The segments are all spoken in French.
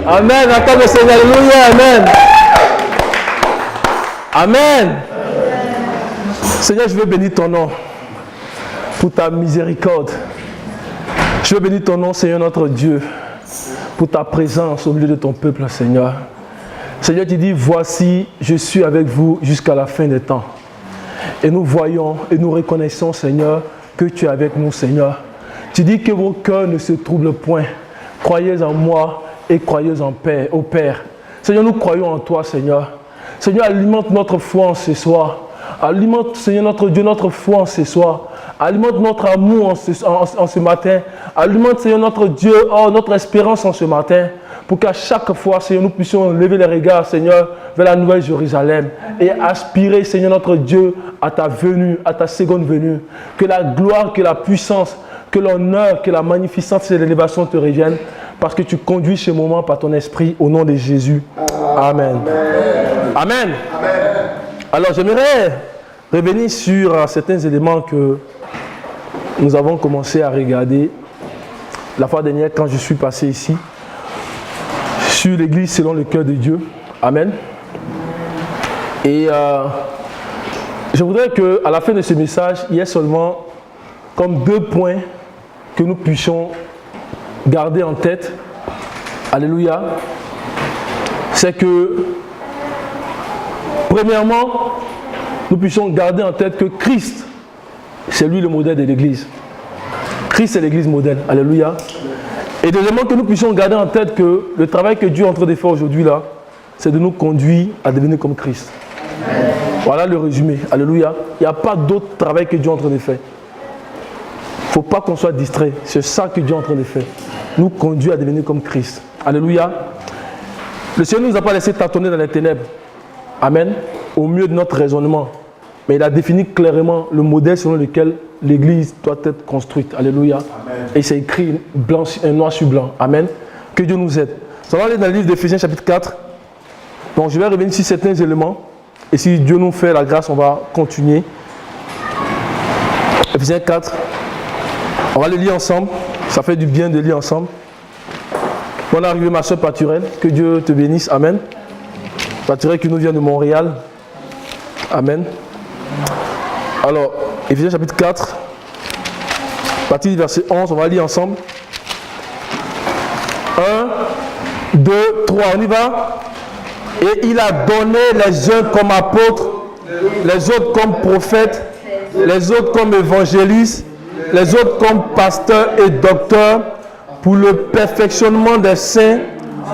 Amen. Attends le Seigneur. Alléluia. Amen. Amen. Seigneur, je veux bénir ton nom pour ta miséricorde. Je veux bénir ton nom, Seigneur notre Dieu, pour ta présence au milieu de ton peuple, Seigneur. Seigneur, tu dis, voici, je suis avec vous jusqu'à la fin des temps. Et nous voyons et nous reconnaissons, Seigneur, que tu es avec nous, Seigneur. Tu dis que vos cœurs ne se troublent point. Croyez en moi et croyez au Père. Seigneur, nous croyons en toi, Seigneur. Seigneur, alimente notre foi en ce soir. Alimente, Seigneur notre Dieu, notre foi en ce soir. Alimente notre amour en ce matin. Alimente, Seigneur notre Dieu, notre espérance en ce matin. Pour qu'à chaque fois, Seigneur, nous puissions lever les regards, Seigneur, vers la nouvelle Jérusalem. Et aspirer, Seigneur notre Dieu, à ta venue, à ta seconde venue. Que la gloire, que la puissance, que l'honneur, que la magnificence et l'élévation te reviennent. Parce que tu conduis ce moment par ton esprit au nom de Jésus. Amen. Amen. Alors j'aimerais revenir sur certains éléments que nous avons commencé à regarder la fois dernière quand je suis passé ici sur l'église selon le cœur de Dieu. Amen. Et je voudrais qu'à la fin de ce message, il y ait seulement comme 2 points que nous puissions garder en tête. Alléluia. C'est que premièrement, nous puissions garder en tête que Christ, c'est lui le modèle de l'église. Christ est l'église modèle. Alléluia. Et deuxièmement, que nous puissions garder en tête que le travail que Dieu est en train de faire aujourd'hui là, c'est de nous conduire à devenir comme Christ. Amen. Voilà le résumé. Alléluia. Il n'y a pas d'autre travail que Dieu est en train de faire. Il ne faut pas qu'on soit distrait. C'est ça que Dieu est en train de faire. Nous conduire à devenir comme Christ. Alléluia. Le Seigneur ne nous a pas laissé tâtonner dans les ténèbres. Amen. Au mieux de notre raisonnement. Mais il a défini clairement le modèle selon lequel l'église doit être construite. Alléluia. Amen. Et c'est écrit blanc, noir sur blanc. Amen. Que Dieu nous aide. Ça va aller dans le livre d'Éphésiens chapitre 4. Donc je vais revenir sur certains éléments. Et si Dieu nous fait la grâce, on va continuer. Éphésiens 4. On va le lire ensemble. Ça fait du bien de lire ensemble. Bonne arrivée ma soeur Paturelle. Que Dieu te bénisse. Amen. Paturelle qui nous vient de Montréal. Amen. Alors, Éphésiens chapitre 4, à partir du verset 11, on va lire ensemble. 1, 2, 3, on y va. Et il a donné les uns comme apôtres, les autres comme prophètes, les autres comme évangélistes, les autres comme pasteurs et docteurs, pour le perfectionnement des saints,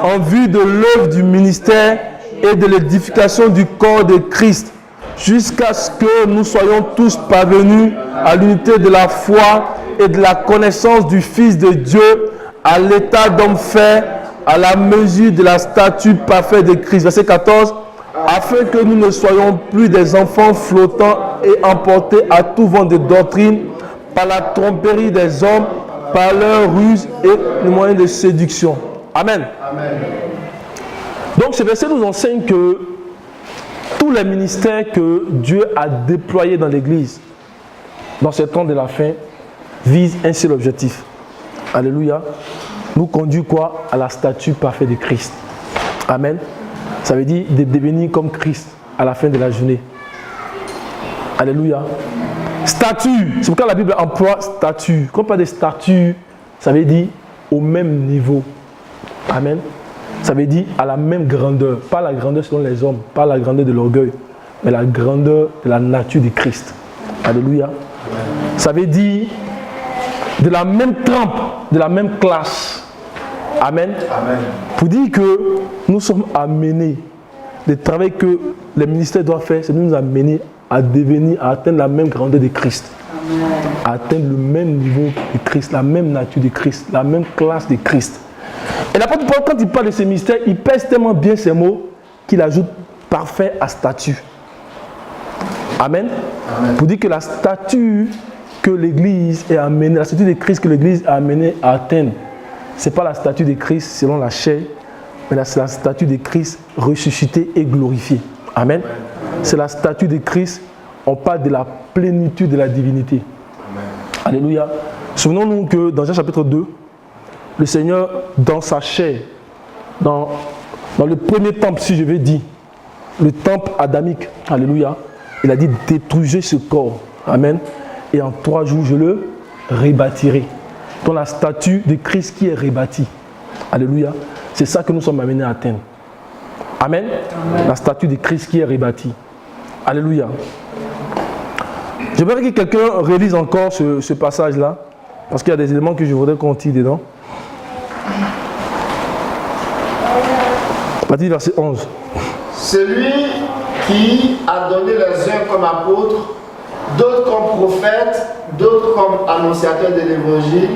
en vue de l'œuvre du ministère et de l'édification du corps de Christ, jusqu'à ce que nous soyons tous parvenus à l'unité de la foi et de la connaissance du Fils de Dieu, à l'état d'homme fait, à la mesure de la stature parfaite de Christ. Verset 14. Afin que nous ne soyons plus des enfants flottants et emportés à tout vent de doctrine par la tromperie des hommes, par leur ruse et le moyen de séduction. Amen. Amen. Donc ce verset nous enseigne que tous les ministères que Dieu a déployés dans l'Église, dans ce temps de la fin, visent un seul objectif. Alléluia. Nous conduit quoi? À la statue parfaite de Christ. Amen. Ça veut dire de devenir comme Christ à la fin de la journée. Alléluia. Statue. C'est pourquoi la Bible emploie statue. Quand on parle de statue, ça veut dire au même niveau. Amen. Ça veut dire à la même grandeur. Pas la grandeur selon les hommes, pas la grandeur de l'orgueil, mais la grandeur de la nature de Christ. Alléluia. Amen. Ça veut dire de la même trempe, de la même classe. Amen. Amen. Pour dire que nous sommes amenés, le travail que les ministères doivent faire, c'est de nous amener à devenir, à atteindre la même grandeur de Christ. Amen. À atteindre le même niveau de Christ, la même nature de Christ, la même classe de Christ. Et l'apôtre Paul, quand il parle de ces mystères, il pèse tellement bien ces mots qu'il ajoute parfait à statut. Amen. Amen. Pour dire que la statue que l'Église est amenée, la statue de Christ que l'Église a amenée à atteindre, ce n'est pas la statue de Christ selon la chair, mais c'est la statue de Christ ressuscité et glorifié. Amen. C'est la statue de Christ, on parle de la plénitude de la divinité. Amen. Alléluia. Souvenons-nous que dans Jean chapitre 2, le Seigneur, dans sa chair, dans le premier temple, si je vais dire, le temple adamique, alléluia, il a dit détruisez ce corps, amen, et en 3 jours je le rebâtirai. Dans la statue de Christ qui est rebâtie, alléluia, c'est ça que nous sommes amenés à atteindre. Amen. Amen. La statue de Christ qui est rebâtie. Alléluia. J'aimerais que quelqu'un relise encore ce passage-là, parce qu'il y a des éléments que je voudrais qu'on tire dedans. À partir du verset 11. Celui qui a donné les uns comme apôtres, d'autres comme prophètes, d'autres comme annonciateurs de l'évangile,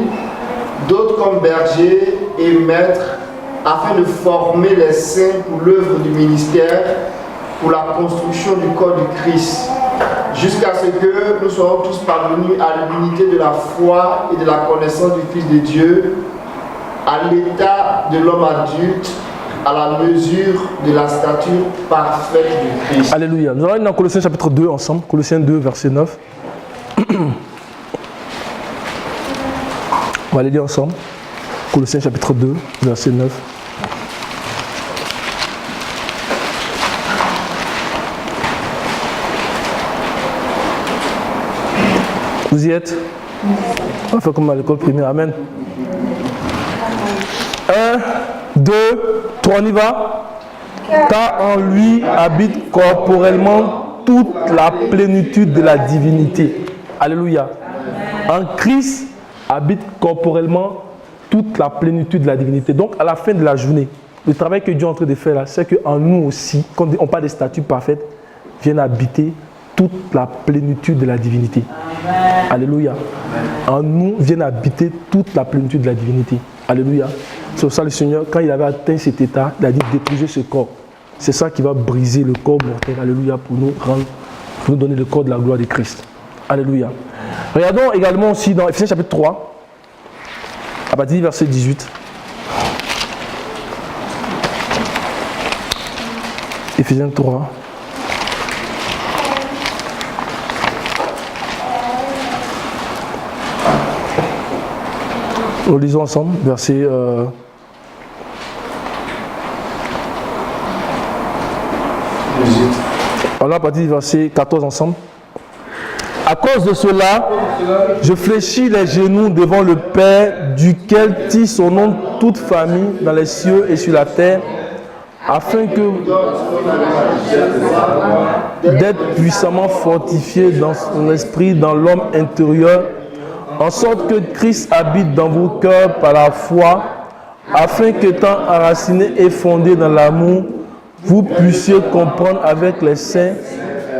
d'autres comme bergers et maîtres, afin de former les saints pour l'œuvre du ministère, pour la construction du corps du Christ, jusqu'à ce que nous soyons tous parvenus à l'unité de la foi et de la connaissance du Fils de Dieu, à l'état de l'homme adulte, à la mesure de la stature parfaite du Christ. Alléluia. Nous allons aller dans Colossiens chapitre 2 ensemble. Colossiens 2, verset 9. On va aller lire ensemble. Colossiens chapitre 2, verset 9. Vous y êtes? On va faire comme à l'école primaire. Amen. 1, 2, 3, on y va. Car en lui habite corporellement toute la plénitude de la divinité. Alléluia. En Christ habite corporellement toute la plénitude de la divinité. Donc à la fin de la journée, le travail que Dieu est en train de faire là, c'est qu'en nous aussi, quand on parle des statues parfaites, viennent habiter toute la plénitude de la divinité. Amen. Alléluia. Amen. En nous viennent habiter toute la plénitude de la divinité. Alléluia. C'est pour ça le Seigneur, quand il avait atteint cet état, il a dit détruisez ce corps. C'est ça qui va briser le corps mortel. Alléluia. Pour nous donner le corps de la gloire de Christ. Alléluia. Regardons également aussi dans Ephésiens chapitre 3, à partir du verset 18. Ephésiens 3. Nous lisons ensemble, verset alors à partir du verset 14 ensemble. À cause de cela, je fléchis les genoux devant le Père, duquel tire son nom toute famille dans les cieux et sur la terre, afin que d'être puissamment fortifié dans son esprit, dans l'homme intérieur, en sorte que Christ habite dans vos cœurs par la foi, afin que, tant enracinés et fondés dans l'amour, vous puissiez comprendre avec les saints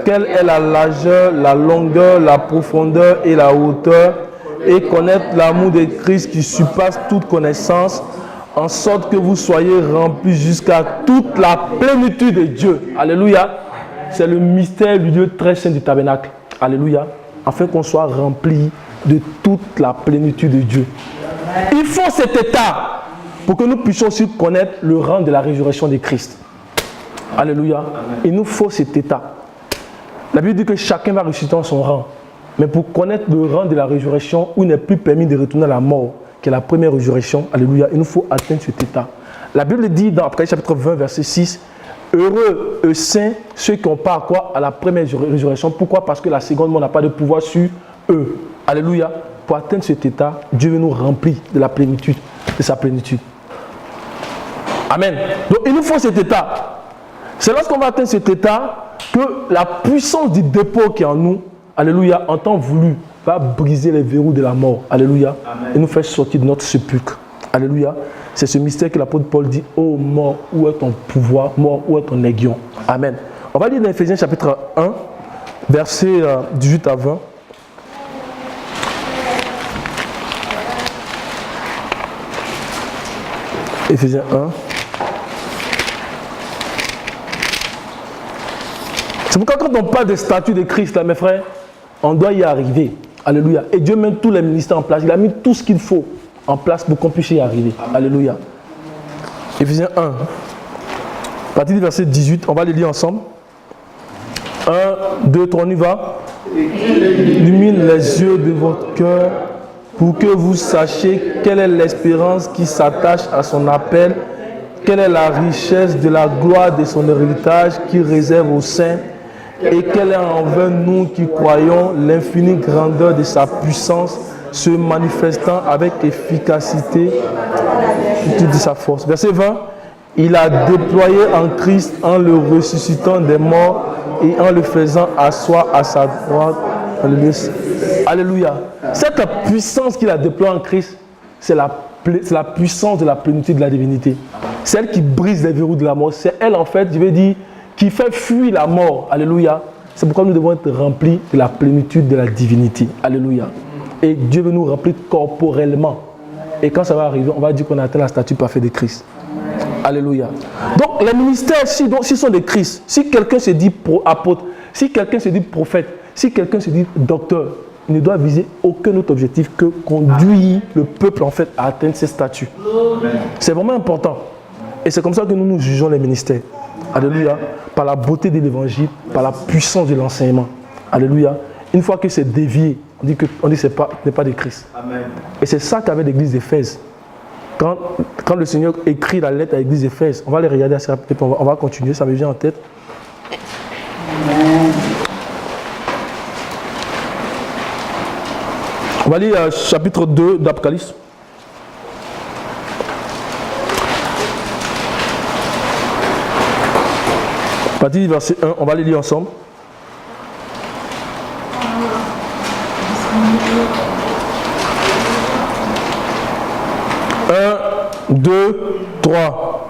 quelle est la largeur, la longueur, la profondeur et la hauteur, et connaître l'amour de Christ qui surpasse toute connaissance, en sorte que vous soyez remplis jusqu'à toute la plénitude de Dieu. Alléluia. C'est le mystère du Dieu très saint du tabernacle. Alléluia. Afin qu'on soit remplis de toute la plénitude de Dieu. Il faut cet état pour que nous puissions aussi connaître le rang de la résurrection de Christ. Alléluia. Il nous faut cet état. La Bible dit que chacun va ressusciter dans son rang. Mais pour connaître le rang de la résurrection, où il n'est plus permis de retourner à la mort, qui est la première résurrection, alléluia, il nous faut atteindre cet état. La Bible dit dans Apocalypse chapitre 20, verset 6, heureux et saints ceux qui ont part à quoi? À la première résurrection. Pourquoi? Parce que la seconde mort n'a pas de pouvoir sur eux. Alléluia. Pour atteindre cet état, Dieu veut nous remplir de la plénitude, de sa plénitude. Amen. Donc il nous faut cet état. C'est lorsqu'on va atteindre cet état que la puissance du dépôt qui est en nous, alléluia, en temps voulu, va briser les verrous de la mort. Alléluia. Amen. Et nous faire sortir de notre sépulcre. Alléluia. C'est ce mystère que l'apôtre Paul dit, ô mort, où est ton pouvoir? Mort, où est ton aiguillon? Amen. On va lire dans Ephésiens chapitre 1, versets 18 à 20. Ephésiens 1. C'est pourquoi quand on parle des statuts de Christ, là, mes frères, on doit y arriver. Alléluia. Et Dieu met tous les ministères en place. Il a mis tout ce qu'il faut en place pour qu'on puisse y arriver. Alléluia. Ephésiens 1. À partir du verset 18, on va les lire ensemble. 1, 2, 3, on y va. Illumine les yeux de votre cœur pour que vous sachiez quelle est l'espérance qui s'attache à son appel quelle est la richesse de la gloire de son héritage qui réserve aux saints et quelle est envers nous qui croyons l'infinie grandeur de sa puissance se manifestant avec efficacité de sa force. Verset 20. Il a déployé en Christ en le ressuscitant des morts et en le faisant asseoir à sa droite. Alléluia. Cette puissance qu'il a déployée en Christ, c'est la puissance de la plénitude de la divinité. C'est elle qui brise les verrous de la mort. C'est elle, en fait, je vais dire, qui fait fuir la mort. Alléluia. C'est pourquoi nous devons être remplis de la plénitude de la divinité. Alléluia. Et Dieu veut nous remplir corporellement. Et quand ça va arriver, on va dire qu'on a atteint la statue parfaite de Christ. Alléluia. Donc, les ministères, s'ils sont des Christ, si quelqu'un se dit apôtre, si quelqu'un se dit prophète, si quelqu'un se dit docteur, il ne doit viser aucun autre objectif que conduire le peuple, en fait, à atteindre ces statuts. C'est vraiment important. Et c'est comme ça que nous jugeons les ministères. Alléluia. Par la beauté de l'évangile, par la puissance de l'enseignement. Alléluia. Une fois que c'est dévié, on dit que ce n'est pas de Christ. Amen. Et c'est ça qu'avait l'église d'Éphèse. Quand le Seigneur écrit la lettre à l'église d'Éphèse, on va les regarder assez rapidement, on va continuer, ça me vient en tête. On va lire chapitre 2 d'Apocalypse. À partir du verset 1, on va les lire ensemble. Un, deux, trois.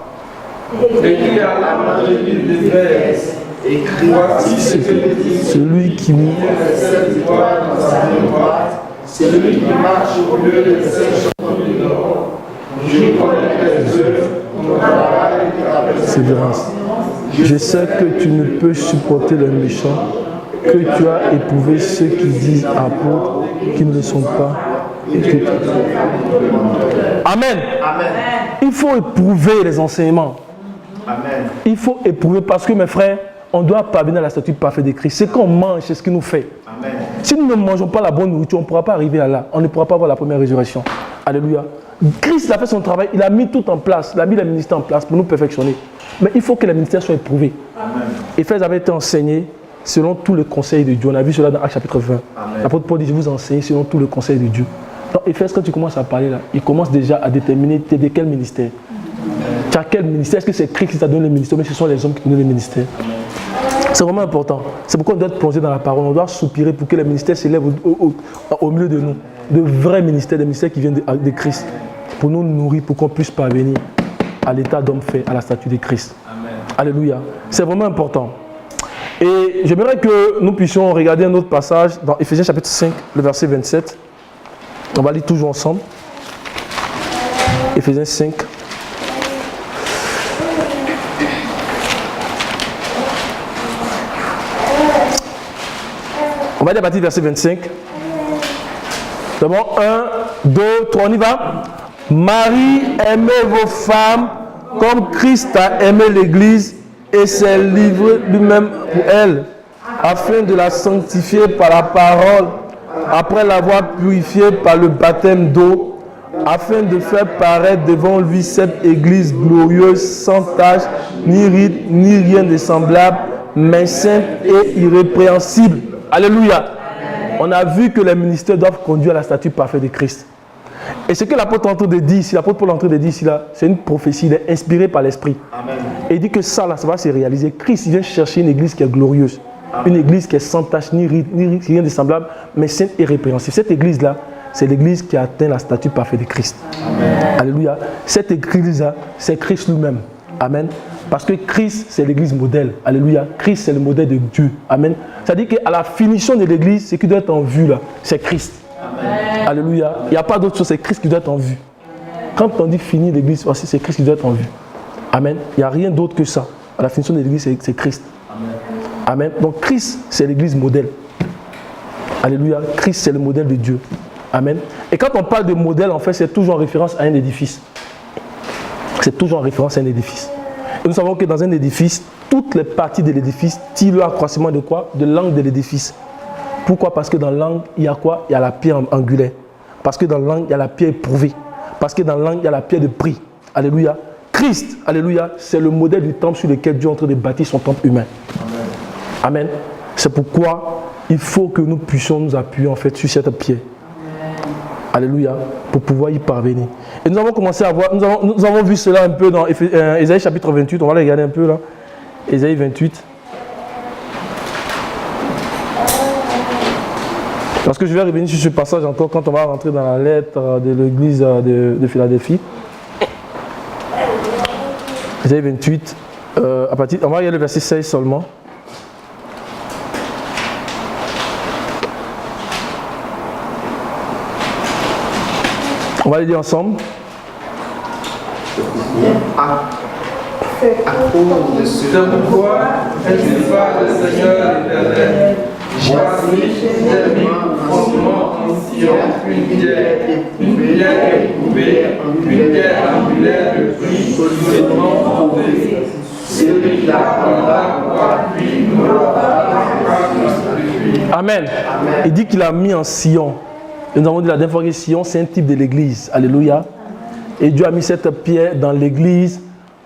Écrit à la main de l'île d'Éphèse, écrit voici ce que dit celui qui nous cette étoile dans sa main droite, c'est celui qui marche au milieu des sept champs du nord. Je connais tes œuvres, ton travail et ta persévérance. Je sais que tu ne peux supporter les méchants, que tu as éprouvé ceux qui disent apôtres, qui ne le sont pas. Amen. Amen. Il faut éprouver les enseignements. Amen. Il faut éprouver parce que, mes frères, on doit parvenir à la statue parfaite de Christ. Ce qu'on mange, c'est ce qu'il nous fait. Amen. Si nous ne mangeons pas la bonne nourriture, on ne pourra pas arriver à là. On ne pourra pas avoir la première résurrection. Alléluia. Christ a fait son travail, il a mis tout en place, il a mis les ministères en place pour nous perfectionner. Mais il faut que les ministères soient éprouvés. Éphèse avait été enseigné selon tous les conseils de Dieu. On a vu cela dans Actes chapitre 20. L'apôtre Paul dit, je vous enseigne selon tous les conseils de Dieu. Donc Éphèse, quand tu commences à parler là, il commence déjà à déterminer de quel ministère. Tu as quel ministère? Est-ce que c'est Christ qui t'a donné le ministère, mais ce sont les hommes qui te donnent le ministère? C'est vraiment important. C'est pourquoi on doit être plongé dans la parole. On doit soupirer pour que les ministères s'élèvent au milieu de nous. De vrais ministères, des ministères qui viennent de Christ. Pour nous nourrir, pour qu'on puisse parvenir à l'état d'homme fait, à la statue de Christ. Amen. Alléluia. C'est vraiment important. Et j'aimerais que nous puissions regarder un autre passage dans Éphésiens chapitre 5, le verset 27. On va lire toujours ensemble. Éphésiens 5. On va lire à partir du verset 25. D'abord, 1, 2, 3, on y va. Marie, aimez vos femmes comme Christ a aimé l'Église et s'est livré lui-même pour elle, afin de la sanctifier par la parole, après l'avoir purifiée par le baptême d'eau, afin de faire paraître devant lui cette Église glorieuse, sans tache, ni ride, ni rien de semblable, mais sainte et irrépréhensible. Alléluia. On a vu que les ministères doivent conduire à la statue parfaite de Christ. Et ce que l'apôtre est en train de dire ici, l'apôtre Paul est en train de dire ici, c'est une prophétie, il est inspiré par l'Esprit. Et il dit que ça, là, ça va se réaliser. Christ, il vient chercher une église qui est glorieuse. Amen. Une église qui est sans tache, ni rien de semblable, mais sainte et répréhensible. Cette église-là, c'est l'église qui a atteint la statue parfaite de Christ. Amen. Alléluia. Cette église-là, c'est Christ lui-même. Amen. Parce que Christ, c'est l'église modèle. Alléluia. Christ, c'est le modèle de Dieu. Amen. C'est-à-dire qu'à la finition de l'église, ce qui doit être en vue, là, c'est Christ. Amen. Alléluia. Il n'y a pas d'autre chose, c'est Christ qui doit être en vue. Quand on dit finir l'église, voici, c'est Christ qui doit être en vue. Amen. Il n'y a rien d'autre que ça. À la finition de l'église, c'est Christ. Amen. Amen. Donc Christ, c'est l'église modèle. Alléluia. Christ, c'est le modèle de Dieu. Amen. Et quand on parle de modèle, en fait, c'est toujours en référence à un édifice. C'est toujours en référence à un édifice. Et nous savons que dans un édifice, toutes les parties de l'édifice tirent l'accroissement de quoi? De l'angle de l'édifice. Pourquoi? Parce que dans l'angle, il y a quoi? Il y a la pierre angulaire. Parce que dans l'angle, il y a la pierre éprouvée. Parce que dans l'angle, il y a la pierre de prix. Alléluia. Christ, alléluia, c'est le modèle du temple sur lequel Dieu est en train de bâtir son temple humain. Amen. C'est pourquoi il faut que nous puissions nous appuyer en fait sur cette pierre. Alléluia, pour pouvoir y parvenir. Et nous avons commencé à voir, nous avons vu cela un peu dans Ésaïe chapitre 28, on va le regarder un peu là. Ésaïe 28. Parce que je vais revenir sur ce passage encore quand on va rentrer dans la lettre de l'église de Philadelphie. Ésaïe 28, on va regarder le verset 16 seulement. On va les dire ensemble. À cause de ce pourquoi ainsi parle le Seigneur l'Éternel. Voici, j'ai mis en Sion une pierre éprouvée, une pierre angulaire de prix solidement posée. Celui qui la prendra pour appui n'aura pas construit. Amen. Il dit qu'il a mis en Sion. Et nous avons dit la dernière fois que Sion, c'est un type de l'église. Alléluia. Et Dieu a mis cette pierre dans l'église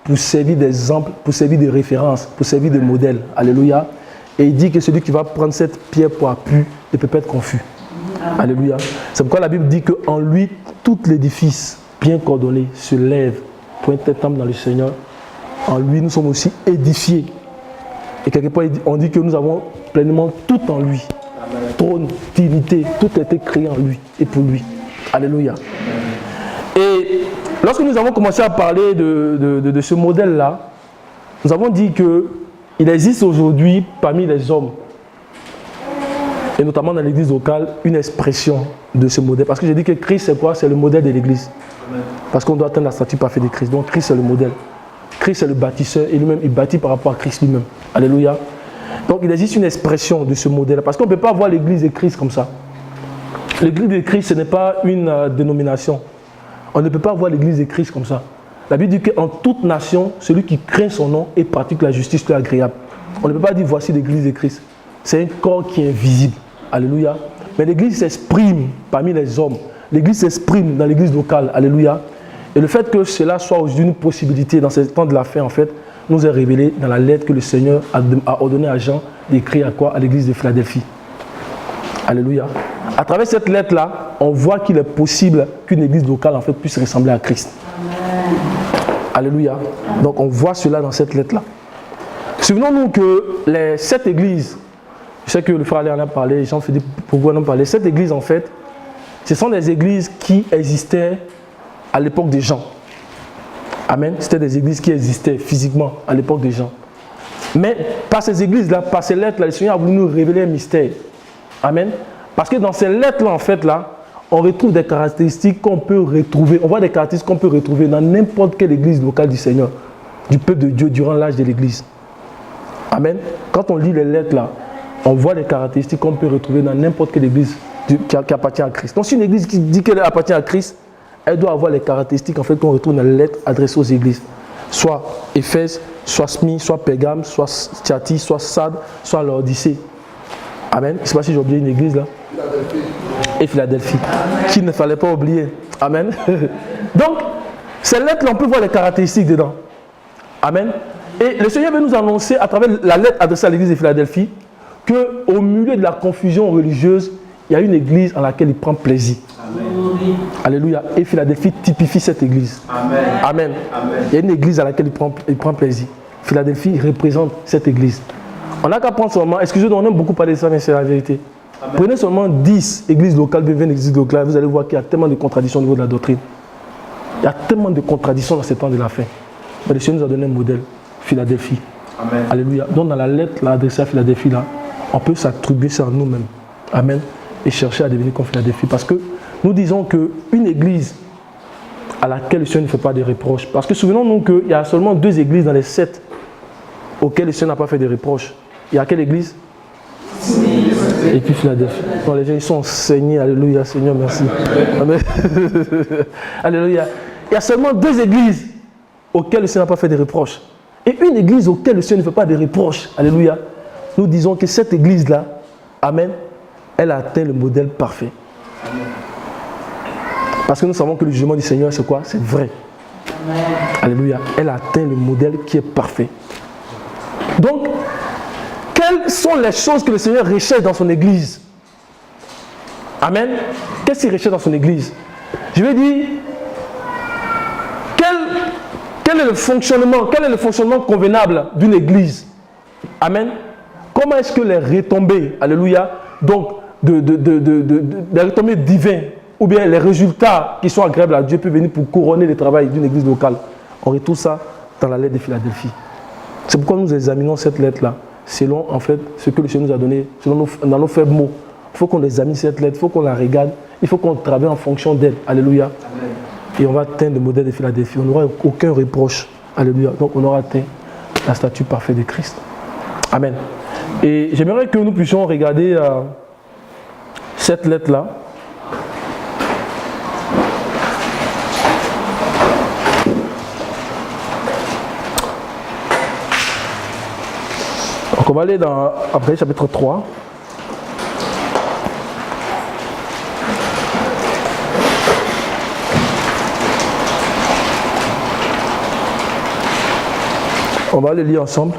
pour servir d'exemple, pour servir de référence, pour servir de modèle. Alléluia. Et il dit que celui qui va prendre cette pierre pour appui ne peut pas être confus. Alléluia. C'est pourquoi la Bible dit qu'en lui, tout l'édifice bien coordonné se lève pour être un temple dans le Seigneur. En lui, nous sommes aussi édifiés. Et quelque part, on dit que nous avons pleinement tout en lui. Trône, dignité, tout a été créé en lui et pour lui. Alléluia. Et lorsque nous avons commencé à parler de ce modèle-là, nous avons dit qu'il existe aujourd'hui parmi les hommes, et notamment dans l'église locale, une expression de ce modèle. Parce que j'ai dit que Christ, c'est quoi? C'est le modèle de l'église. Parce qu'on doit atteindre la stature parfaite de Christ. Donc Christ, c'est le modèle. Christ, c'est le bâtisseur, et lui-même, il bâtit par rapport à Christ lui-même. Alléluia. Donc il existe une expression de ce modèle. Parce qu'on ne peut pas voir l'église de Christ comme ça. L'église de Christ, ce n'est pas une dénomination. On ne peut pas voir l'église de Christ comme ça. La Bible dit qu'en toute nation, celui qui craint son nom et pratique la justice lui est agréable. On ne peut pas dire voici l'église de Christ. C'est un corps qui est invisible. Alléluia. Mais l'église s'exprime parmi les hommes. L'église s'exprime dans l'église locale. Alléluia. Et le fait que cela soit aujourd'hui une possibilité dans ce temps de la fin, en fait, nous est révélé dans la lettre que le Seigneur a ordonné à Jean d'écrire à quoi? À l'église de Philadelphie. Alléluia. À travers cette lettre-là, on voit qu'il est possible qu'une église locale en fait puisse ressembler à Christ. Amen. Alléluia. Donc on voit cela dans cette lettre-là. Souvenons-nous que les 7 églises, je sais que le frère Alain en a parlé, Jean-Philippe pourquoi en a parlé, 7 églises en fait, ce sont des églises qui existaient à l'époque des Jean. Amen. C'était des églises qui existaient physiquement à l'époque des Jean. Mais par ces églises-là, par ces lettres-là, le Seigneur a voulu nous révéler un mystère. Amen. Parce que dans ces lettres-là, en fait, là, on retrouve des caractéristiques qu'on peut retrouver. On voit des caractéristiques qu'on peut retrouver dans n'importe quelle église locale du Seigneur, du peuple de Dieu durant l'âge de l'église. Amen. Quand on lit les lettres là, on voit les caractéristiques qu'on peut retrouver dans n'importe quelle église qui appartient à Christ. Donc si une église qui dit qu'elle appartient à Christ, elle doit avoir les caractéristiques en fait qu'on retrouve dans les lettres adressées aux églises. Soit Éphèse, soit Smyrne, soit Pergame, soit Thyatire, soit Sardes, soit Laodicée. Amen. Je ne sais pas si j'ai oublié une église là. Et Philadelphie. Qu'il ne fallait pas oublier. Amen. Donc, ces lettres-là, on peut voir les caractéristiques dedans. Amen. Et le Seigneur veut nous annoncer à travers la lettre adressée à l'église de Philadelphie qu'au milieu de la confusion religieuse, il y a une église en laquelle il prend plaisir. Amen. Alléluia. Et Philadelphie typifie cette église. Amen. Amen. Amen. Il y a une église à laquelle il prend plaisir. Philadelphie représente cette église. On n'a qu'à prendre seulement, excusez-moi, on aime beaucoup parler de ça, mais c'est la vérité. Amen. Prenez seulement 10 églises locales, 20 églises locales, vous allez voir qu'il y a tellement de contradictions au niveau de la doctrine. Il y a tellement de contradictions dans ce temps de la fin. Mais le Seigneur nous a donné un modèle, Philadelphie. Amen. Alléluia. Donc dans la lettre là, adressée à Philadelphie, là, on peut s'attribuer ça à nous-mêmes. Amen. Et chercher à devenir comme Philadelphie. Parce que nous disons qu'une église à laquelle le Seigneur ne fait pas de reproches. Parce que souvenons-nous qu'il y a seulement 2 églises dans les 7 auxquelles le Seigneur n'a pas fait de reproches. Il y a quelle église? Et puis Philadelphie. Donc les gens ils sont enseignés. Alléluia, Seigneur, merci. Amen. Alléluia. Il y a seulement 2 églises auxquelles le Seigneur n'a pas fait de reproches. Et une église auquel le Seigneur ne fait pas de reproches. Alléluia. Nous disons que cette église-là, amen, elle a atteint le modèle parfait. Parce que nous savons que le jugement du Seigneur, c'est quoi? C'est vrai. Amen. Alléluia. Elle a atteint le modèle qui est parfait. Donc, quelles sont les choses que le Seigneur recherche dans son Église? Amen. Qu'est-ce qu'il recherche dans son Église? Je vais dire, quel est le fonctionnement convenable d'une Église? Amen. Comment est-ce que les retombées, alléluia, donc des retombées divines, ou bien les résultats qui sont agréables à Dieu peuvent venir pour couronner le travail d'une Église locale? On retrouve ça dans la lettre de Philadelphie. C'est pourquoi nous examinons cette lettre-là, selon en fait ce que le Seigneur nous a donné, dans nos faibles mots. Il faut qu'on examine cette lettre, il faut qu'on la regarde, il faut qu'on travaille en fonction d'elle. Alléluia. Amen. Et on va atteindre le modèle de Philadelphie. On n'aura aucun reproche. Alléluia. Donc on aura atteint la statue parfaite de Christ. Amen. Et j'aimerais que nous puissions regarder cette lettre-là. Donc on va aller dans après chapitre 3. On va les lire ensemble.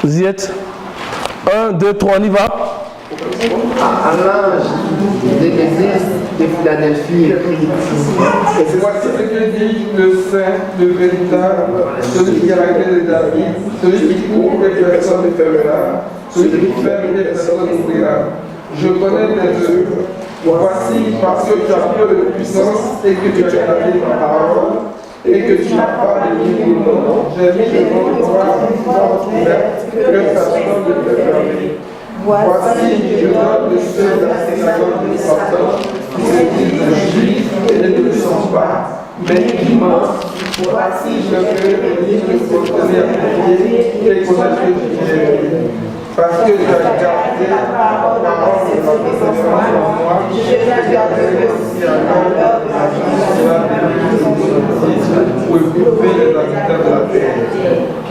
Vous y êtes? 1, 2, 3, on y va. À l'ange de l'église de Philadelphie écrit. Voici ce que dit le Saint, le véritable, celui qui a la clé de David, celui qui ouvre et personne ne fermera, celui qui ferme et personne n'ouvrira. Je connais tes œuvres. Voici parce que tu as peu de puissance et que tu as gardé ma parole et que tu n'as pas de mon nom. J'ai mis devant toi une porte ouverte que personne ne peut fermer. Voici, je donne le seul de la synagogue de Satan, qui se disent juifs et ne le sont pas, mais qui mentent. Voici, je ferai venir le soutenir à pied et connaître Jésus. Parce que tu as gardé la parole de la présence en moi, je garderai aussi à l'heure de la vie pour éprouver les habitants de la terre.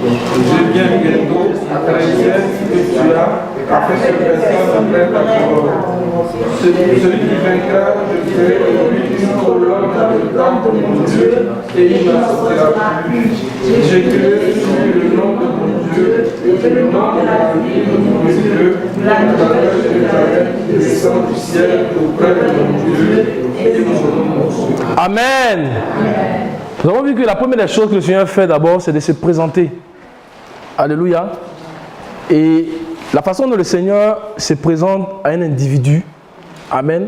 Je viens bientôt, trahir ce que tu as, afin que personne ne prenne ta parole. Celui qui vaincra, je ferai de lui une colonne dans le temple de mon Dieu, et il n'en sortira plus. J'écrirai sur le nom de mon Dieu, et le nom de la ville de mon Dieu, la nouvelle Jérusalem, descend du ciel auprès de mon Dieu, et mon nom. Amen. Nous avons vu que la première des choses que le Seigneur fait d'abord, c'est de se présenter. Alléluia. Et la façon dont le Seigneur se présente à un individu, amen,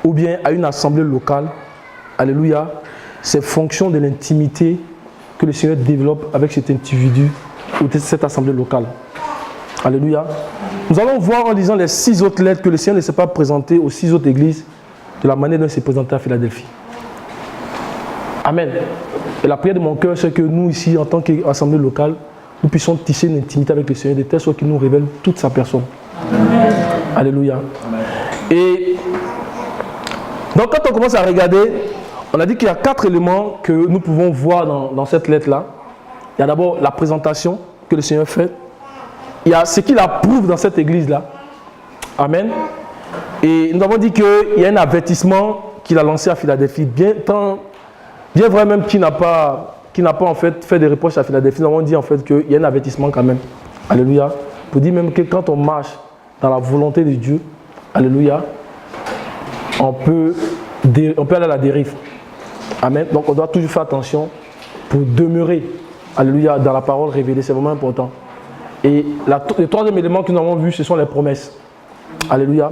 ou bien à une assemblée locale, alléluia, c'est fonction de l'intimité que le Seigneur développe avec cet individu ou cette assemblée locale. Alléluia. Nous allons voir en lisant les 6 autres lettres que le Seigneur ne s'est pas présenté aux 6 autres églises de la manière dont il s'est présenté à Philadelphie. Amen. Et la prière de mon cœur, c'est que nous ici, en tant qu'assemblée locale, nous puissions tisser une intimité avec le Seigneur de telle sorte qu'il nous révèle toute sa personne. Amen. Alléluia. Amen. Et donc quand on commence à regarder, on a dit qu'il y a 4 éléments que nous pouvons voir dans cette lettre-là. Il y a d'abord la présentation que le Seigneur fait. Il y a ce qu'il approuve dans cette église-là. Amen. Et nous avons dit qu'il y a un avertissement qu'il a lancé à Philadelphie, bien vrai même qu'il n'a pas en fait des reproches à Philadelphie. Nous avons dit en fait qu'il y a un avertissement quand même. Alléluia. Pour dire même que quand on marche dans la volonté de Dieu, alléluia, on peut aller à la dérive. Amen. Donc on doit toujours faire attention pour demeurer, alléluia, dans la parole révélée. C'est vraiment important. Et le troisième élément que nous avons vu, ce sont les promesses. Alléluia.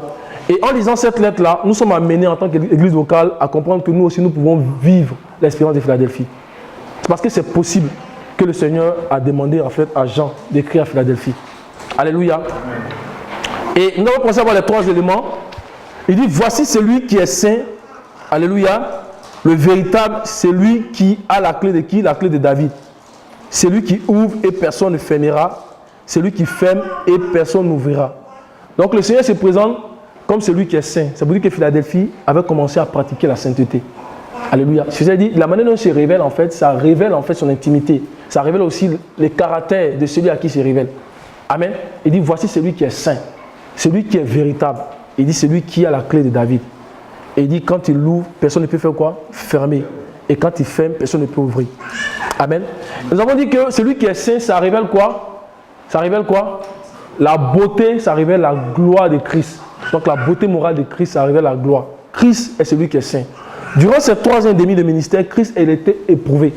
Et en lisant cette lettre-là, nous sommes amenés en tant qu'église locale à comprendre que nous aussi, nous pouvons vivre l'expérience de Philadelphie. C'est parce que c'est possible que le Seigneur a demandé en fait à Jean d'écrire à Philadelphie. Alléluia. Et nous allons commencer à voir les 3 éléments. Il dit, voici celui qui est saint. Alléluia. Le véritable, c'est lui qui a la clé de qui? La clé de David. C'est lui qui ouvre et personne ne fermera. C'est lui qui ferme et personne n'ouvrira. Donc le Seigneur se présente comme celui qui est saint. C'est pour dire que Philadelphie avait commencé à pratiquer la sainteté. Alléluia. Je vous ai dit, la manière dont il se révèle, en fait, ça révèle en fait son intimité. Ça révèle aussi les caractères de celui à qui il se révèle. Amen. Il dit, voici celui qui est saint, celui qui est véritable. Il dit, celui qui a la clé de David. Et il dit, quand il ouvre, personne ne peut faire quoi? Fermer. Et quand il ferme, personne ne peut ouvrir. Amen. Nous avons dit que celui qui est saint, ça révèle quoi? Ça révèle quoi? La beauté, ça révèle la gloire de Christ. Donc la beauté morale de Christ, ça révèle la gloire. Christ est celui qui est saint. Durant ces 3 ans et demi de ministère, Christ a été éprouvé.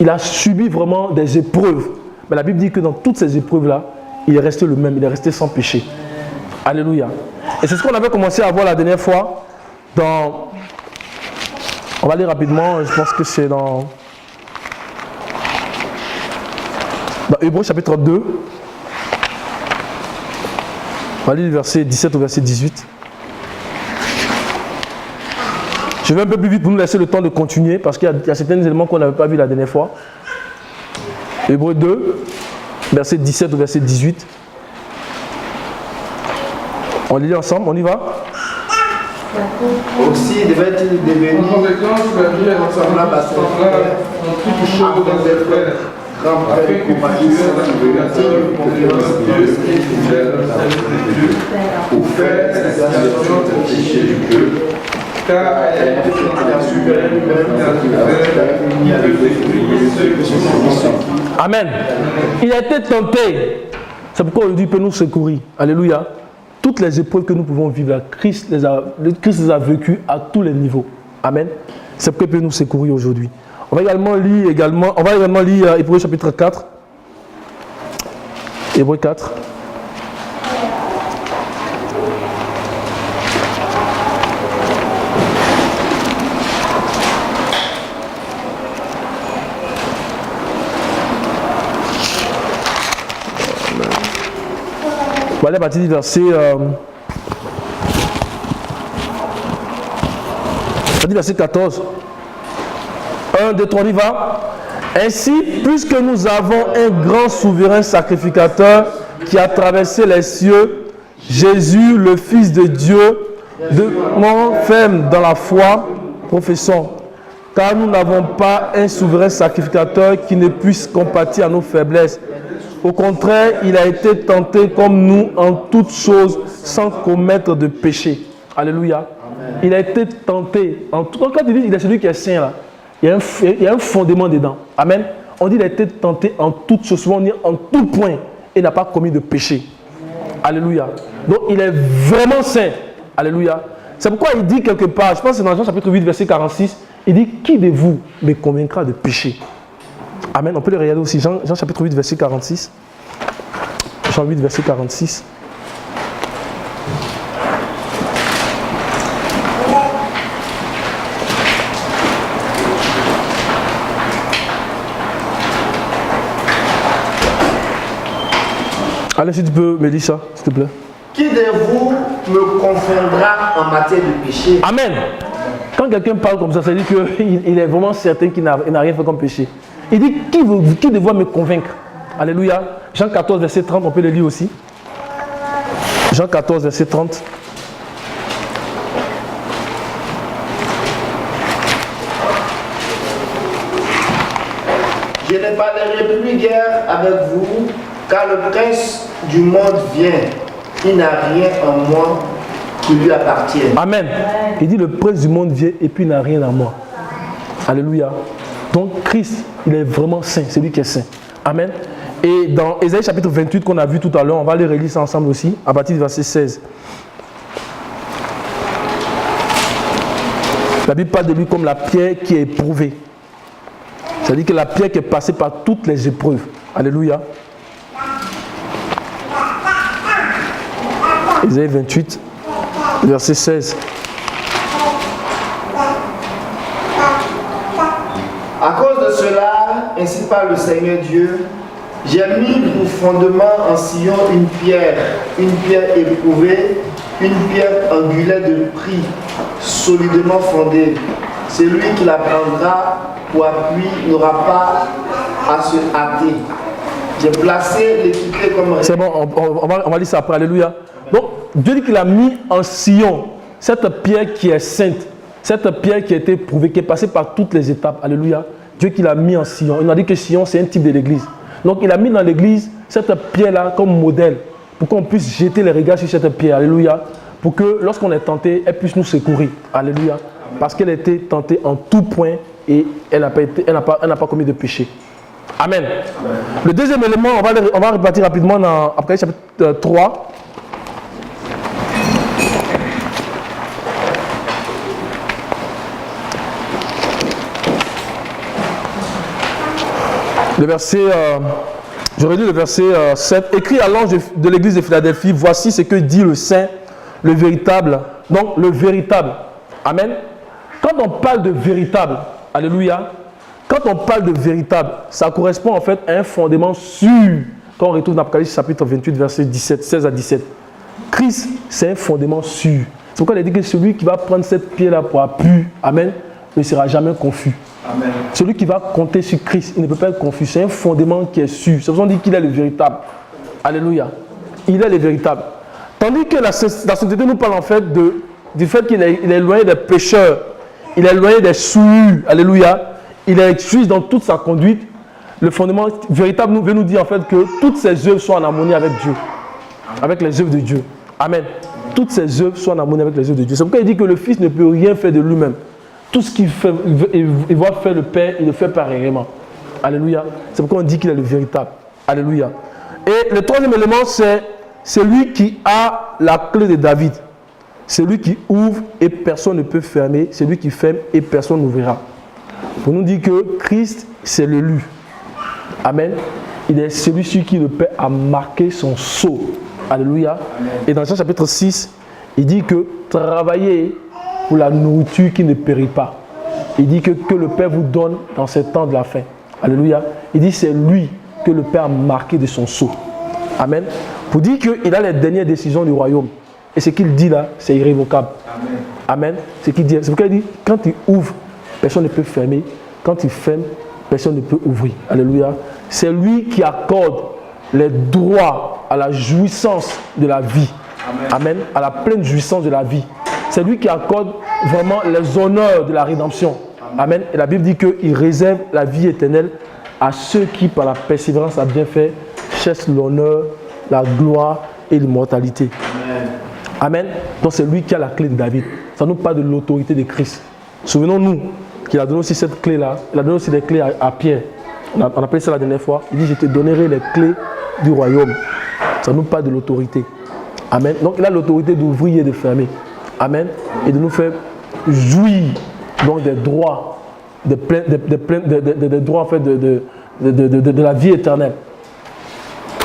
Il a subi vraiment des épreuves. Mais la Bible dit que dans toutes ces épreuves-là, il est resté le même, il est resté sans péché. Alléluia. Et c'est ce qu'on avait commencé à voir la dernière fois dans... On va lire rapidement, je pense que c'est dans Hébreux chapitre 2. On va lire le verset 17 au verset 18. Je vais un peu plus vite pour nous laisser le temps de continuer parce qu'il y a certains éléments qu'on n'avait pas vus la dernière fois. Hébreux 2, verset 17 au verset 18. On lit ensemble, on y va. Aussi devait-il devenir En conséquence, la vie est semblable en toute chose dans ses frères, afin que vous soyez sacrificateurs convenant Dieu et fidèles dans le service de Dieu, pour faire l'expiation des péchés du peuple. Car elle est la supérieure qui peut détruire ceux qui sont en lui. Amen. Il a été tenté. C'est pourquoi aujourd'hui il peut nous secourir. Alléluia. Toutes les épreuves que nous pouvons vivre, là, Christ les a vécues à tous les niveaux. Amen. C'est pourquoi il peut nous secourir aujourd'hui. On va également lire Hébreux chapitre 4. Hébreux 4. On va aller à partir du verset 14. 1, 2, 3, on y va. Ainsi, puisque nous avons un grand souverain sacrificateur qui a traversé les cieux, Jésus, le Fils de Dieu, demeurons fermes dans la foi, professons. Car nous n'avons pas un souverain sacrificateur qui ne puisse compatir à nos faiblesses. Au contraire, il a été tenté comme nous en toutes choses sans commettre de péché. Alléluia. Amen. Il a été tenté. Quand il dit qu'il est celui qui est saint, là, il y a un fondement dedans. Amen. On dit qu'il a été tenté en toutes choses, souvent on dit en tout point, et n'a pas commis de péché. Alléluia. Donc il est vraiment saint. Alléluia. C'est pourquoi il dit quelque part, je pense que c'est dans Jean chapitre 8, verset 46, il dit, qui de vous me convaincra de péché? Amen. On peut le regarder aussi. Jean chapitre 8, verset 46. Jean 8, verset 46. Allez, si tu peux me dire ça, s'il te plaît. Qui de vous me confondra en matière de péché? Amen. Quand quelqu'un parle comme ça, ça veut dire qu'il est vraiment certain qu'il n'a rien fait comme péché. Il dit, qui de vous me convaincre? Alléluia. Jean 14, verset 30, on peut le lire aussi. Jean 14, verset 30. Je ne parlerai plus guère avec vous, car le prince du monde vient. Il n'a rien en moi qui lui appartient. Amen. Il dit, le prince du monde vient et puis il n'a rien en moi. Alléluia. Donc Christ, il est vraiment saint, c'est lui qui est saint. Amen. Et dans Ésaïe chapitre 28 qu'on a vu tout à l'heure, on va les relire ça ensemble aussi, à partir du verset 16. La Bible parle de lui comme la pierre qui est éprouvée. C'est-à-dire que la pierre qui est passée par toutes les épreuves. Alléluia. Ésaïe 28, verset 16. À cause de cela, ainsi parle le Seigneur Dieu, j'ai mis pour fondement en Sion une pierre éprouvée, une pierre angulaire de prix, solidement fondée. Celui qui la prendra pour appui n'aura pas à se hâter. J'ai placé l'équité comme... C'est bon, on va lire ça après, alléluia. Donc, Dieu dit qu'il a mis en Sion cette pierre qui est sainte, Cette pierre qui a été prouvée, qui est passée par toutes les étapes, alléluia, Dieu qui l'a mis en Sion. Il nous a dit que Sion, c'est un type de l'église. Donc, il a mis dans l'église cette pierre-là comme modèle pour qu'on puisse jeter les regards sur cette pierre, alléluia, pour que lorsqu'on est tenté, elle puisse nous secourir, alléluia, parce qu'elle a été tentée en tout point et elle n'a pas commis de péché. Amen. Amen. Le deuxième élément, on va repartir rapidement dans Apocalypse chapitre 3. Le verset, j'aurais lu le verset 7. Écrit à l'ange de l'église de Philadelphie, voici ce que dit le Saint, le véritable. Donc, le véritable. Amen. Quand on parle de véritable, alléluia, quand on parle de véritable, ça correspond en fait à un fondement sûr. Quand on retrouve dans Apocalypse chapitre 28, verset 16 à 17. Christ, c'est un fondement sûr. C'est pourquoi il a dit que celui qui va prendre cette pierre-là pour appui, amen, ne sera jamais confus. Amen. Celui qui va compter sur Christ, il ne peut pas être confus. C'est un fondement qui est sûr. C'est pour ça qu'on dit qu'il est le véritable. Alléluia. Il est le véritable. Tandis que la société nous parle en fait du fait qu'il est éloigné des pécheurs. Il est éloigné des souillures. Alléluia. Il est exclu dans toute sa conduite. Le fondement véritable veut nous dire en fait que toutes ses œuvres sont en harmonie avec Dieu. Avec les œuvres de Dieu. Amen. Toutes ses œuvres sont en harmonie avec les œuvres de Dieu. C'est pourquoi il dit que le Fils ne peut rien faire de lui-même. Tout ce qu'il fait, il va faire le Père, il le fait pareillement. Alléluia. C'est pourquoi on dit qu'il est le véritable. Alléluia. Et le troisième élément, c'est celui qui a la clé de David. Celui qui ouvre et personne ne peut fermer. Celui qui ferme et personne n'ouvrira. Pour nous dire que Christ, c'est l'élu. Amen. Il est celui-ci qui le Père a marqué son sceau. Alléluia. Amen. Et dans Jean chapitre 6, il dit que travaillez pour la nourriture qui ne périt pas. Il dit que le Père vous donne dans ces temps de la fin. Alléluia. Il dit c'est lui que le Père a marqué de son sceau. Amen. Pour dire qu'il a les dernières décisions du royaume. Et ce qu'il dit là, c'est irrévocable. Amen. Amen. C'est pourquoi il dit, quand il ouvre, personne ne peut fermer. Quand il ferme, personne ne peut ouvrir. Alléluia. C'est lui qui accorde les droits à la jouissance de la vie. Amen. Amen. À la pleine jouissance de la vie. C'est lui qui accorde vraiment les honneurs de la rédemption. Amen. Et la Bible dit qu'il réserve la vie éternelle à ceux qui, par la persévérance à bien faire, cherchent l'honneur, la gloire et l'immortalité. Amen. Amen. Donc c'est lui qui a la clé de David. Ça nous parle de l'autorité de Christ. Souvenons-nous qu'il a donné aussi cette clé-là. Il a donné aussi des clés à Pierre. On a appelé ça la dernière fois. Il dit, je te donnerai les clés du royaume. Ça nous parle de l'autorité. Amen. Donc il a l'autorité d'ouvrir et de fermer. Amen. Et de nous faire jouir donc des droits, des droits en fait de la vie éternelle.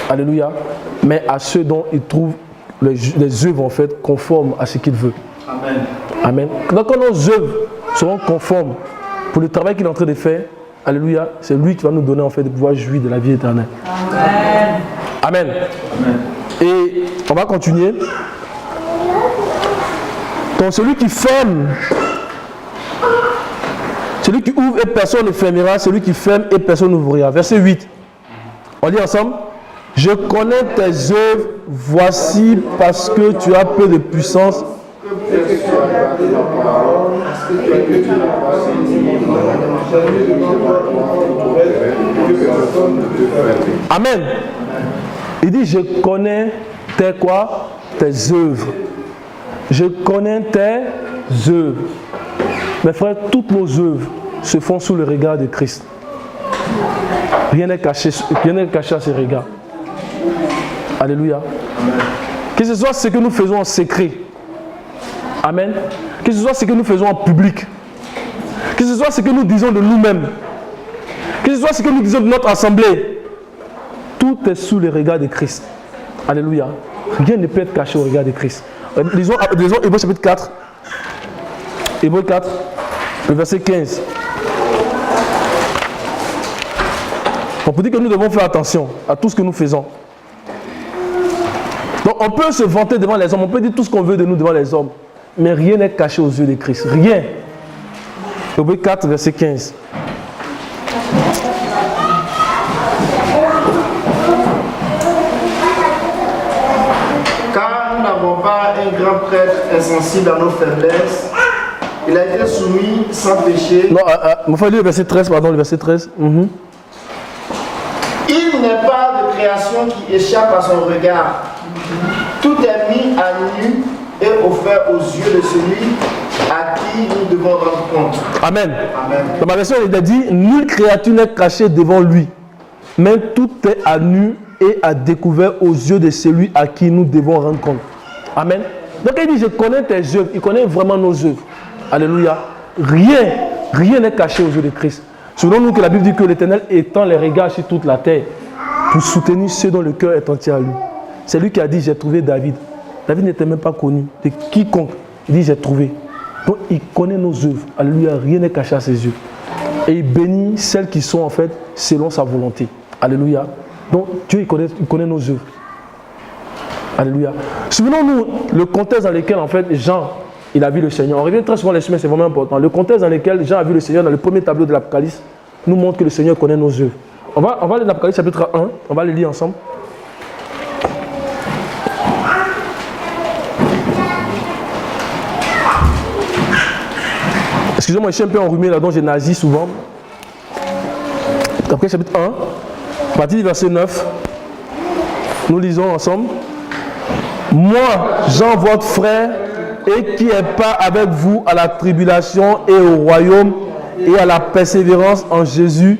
Alléluia. Mais à ceux dont il trouve les œuvres en fait conformes à ce qu'il veut. Amen. Amen. Donc quand nos œuvres seront conformes pour le travail qu'il est en train de faire, alléluia, c'est lui qui va nous donner en fait de pouvoir jouir de la vie éternelle. Amen. Amen. Amen. Et on va continuer. Donc celui qui ferme, celui qui ouvre et personne ne fermera, celui qui ferme et personne n'ouvrira. Verset 8. On lit ensemble. Je connais tes œuvres, voici parce que tu as peu de puissance. Amen. Il dit, je connais tes quoi? Tes œuvres. Je connais tes œuvres. Mes frères, toutes nos œuvres se font sous le regard de Christ. Rien n'est caché à ce regard. Alléluia. Amen. Que ce soit ce que nous faisons en secret. Amen. Que ce soit ce que nous faisons en public. Que ce soit ce que nous disons de nous-mêmes. Que ce soit ce que nous disons de notre assemblée. Tout est sous le regard de Christ. Alléluia. Rien ne peut être caché au regard de Christ. Lisons Hébreux chapitre 4. Hébreux 4, le verset 15. On peut dire que nous devons faire attention à tout ce que nous faisons. Donc on peut se vanter devant les hommes, on peut dire tout ce qu'on veut de nous devant les hommes, mais rien n'est caché aux yeux de Christ. Rien. Hébreux 4, verset 15. Car nous n'avons pas un grand prêtre insensible à nos faiblesses, Il a été soumis sans péché. Non, il faut lire le verset 13, pardon, le verset 13. Il n'est pas de création qui échappe à son regard. Tout est mis à nu et offert aux yeux de celui à qui nous devons rendre compte. Amen. Amen. Dans ma version, il a dit, nulle créature n'est cachée devant lui, mais tout est à nu et à découvert aux yeux de celui à qui nous devons rendre compte. Amen. Donc il dit, je connais tes œuvres, il connaît vraiment nos œuvres. Alléluia. Rien n'est caché aux yeux de Christ. Souvenons-nous que la Bible dit que l'Éternel étend les regards sur toute la terre pour soutenir ceux dont le cœur est entier à lui. C'est lui qui a dit, j'ai trouvé David. David n'était même pas connu de quiconque. Il dit, j'ai trouvé. Donc il connaît nos œuvres. Alléluia. Rien n'est caché à ses yeux. Et il bénit celles qui sont en fait selon sa volonté. Alléluia. Donc Dieu il connaît nos œuvres. Alléluia. Souvenons-nous le contexte dans lequel en fait Jean il a vu le Seigneur. On revient très souvent les chemins, c'est vraiment important. Le contexte dans lequel Jean a vu le Seigneur dans le premier tableau de l'Apocalypse nous montre que le Seigneur connaît nos œuvres. On va lire l'Apocalypse chapitre 1, on va le lire ensemble. Excusez-moi, je suis un peu enrhumé là, donc j'ai nazi souvent. Apocalypse chapitre 1, à partir du verset 9, nous lisons ensemble. Moi, Jean, votre frère, et qui est pas avec vous à la tribulation et au royaume et à la persévérance en Jésus,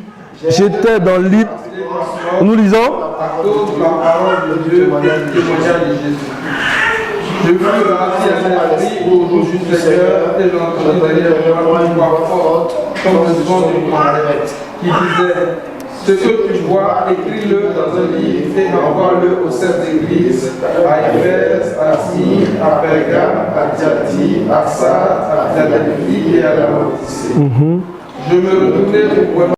j'étais dans l'île. Nous lisons. À cause de la parole de Dieu et du témoignage de Jésus. Je fus assis à l'esprit au jour du Seigneur et j'entendis derrière moi une voix forte comme le son d'une trompette qui disait: ce que tu vois, écris-le dans un livre et envoie-le aux sept églises, à Éphèse, à Smyrne, à Pergame, à Thyatire, à Sardes, à Philadelphie et à la Laodicée. Je me retournai pour voir